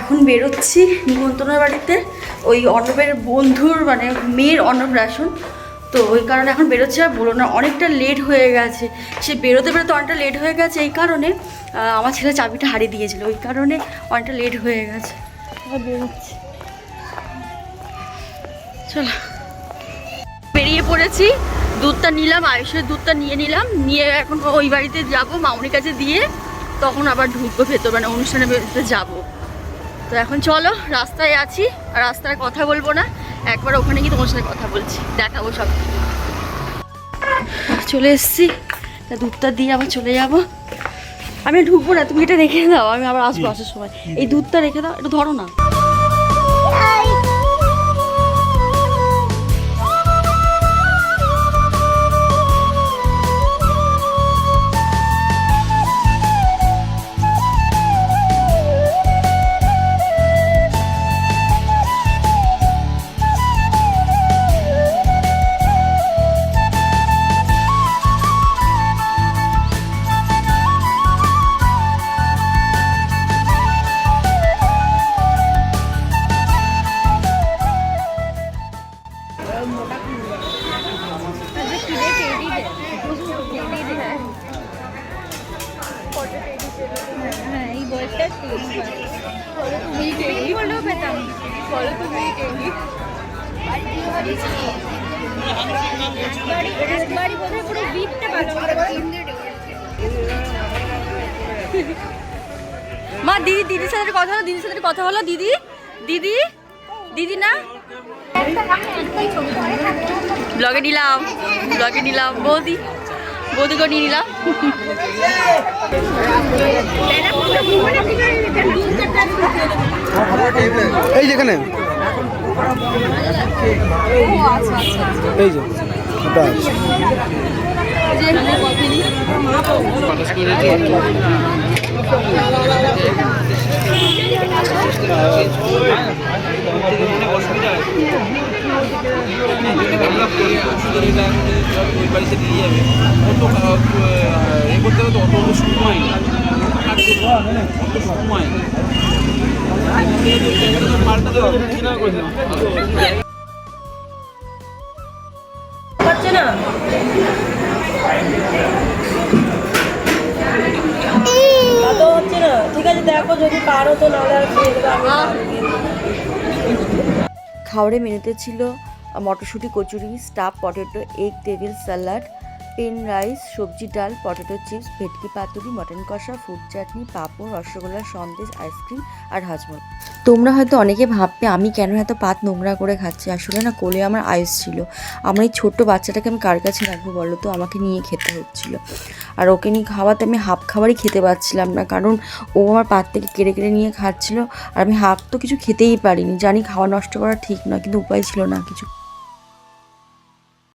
এখন বেরোচ্ছি নিমন্ত্রণের বাড়িতে, ওই অর্ণবের বন্ধুর মানে মেয়ের অন্নপ্রাশন। তো ওই কারণে এখন বেরোচ্ছে। আর বলো না, অনেকটা লেট হয়ে গেছে। সে বেরোতে বেরোতে অনেকটা লেট হয়ে গেছে। এই কারণে আমার ছেলে চাবিটা হারিয়ে দিয়েছিল, ওই কারণে অনেকটা লেট হয়ে গেছে। এবার বেরোচ্ছি, চলো। বেরিয়ে পড়েছি, দুধটা নিলাম, আয়ুষের দুধটা নিয়ে নিলাম, নিয়ে এখন ওই বাড়িতে যাব, মামুনির কাছে দিয়ে তখন আবার ঢুকবো ভেতর, মানে অনুষ্ঠানের ভেতরে যাবো। তো এখন চলো, রাস্তায় আছি, আর রাস্তায় কথা বলবো না, একবার ওখানে গিয়ে তোমার সাথে কথা বলছি, দেখাবো সব। চলে এসছি, তা দুধটা দিয়ে আবার চলে যাব। আমি ঢুকবো না, তুমি এটা রেখে দাও, আমি আবার আসবো আসার সময়। এই দুধটা রেখে দাও, এটা ধরো না। মা দিদি, দিদির সাথে কথা হলো, দিদির সাথে কথা হলো। দিদি দিদি দিদি না, ব্লগে নিলাম, ব্লগে নিলাম। বৌদি, বৌদিকে নিয়ে নিলাম। এই যেখানে এই যে হচ্ছে না। তো হচ্ছে না, ঠিক আছে দেখো যদি পারো তো, নাহলে আর খেয়ে দেবো। খাবারের মেনুতে ছিল মটরশুঁটি কচুরি, stuffed potato, egg table salad, পেন রাইস, সবজি ডাল, পটেটো চিপস, ভেটকি পাতুরি, মটন কষা, ফ্রুট চাটনি, পাঁপড়, রসগোল্লা, সন্দেশ, আইসক্রিম আর হাজমল। তোমরা হয়তো অনেকে ভাববে আমি কেন এত পাত নোংরা করে খাচ্ছি। আসলে না, কোলে আমার আয়ুষ ছিল। আমার এই ছোট্ট বাচ্চাটাকে আমি কার কাছে রাখবো বলো তো, আমাকে নিয়ে খেতে হচ্ছিলো। আর ওকে নিয়ে খাওয়াতে আমি হাফ খাবারই খেতে পারছিলাম না, কারণ ও আমার পাত থেকে কেড়ে কেড়ে নিয়ে খাচ্ছিলো। আর আমি হাফ তো কিছু খেতেই পারিনি, জানি খাওয়া নষ্ট করা ঠিক নয়, কিন্তু উপায় ছিল না কিছু।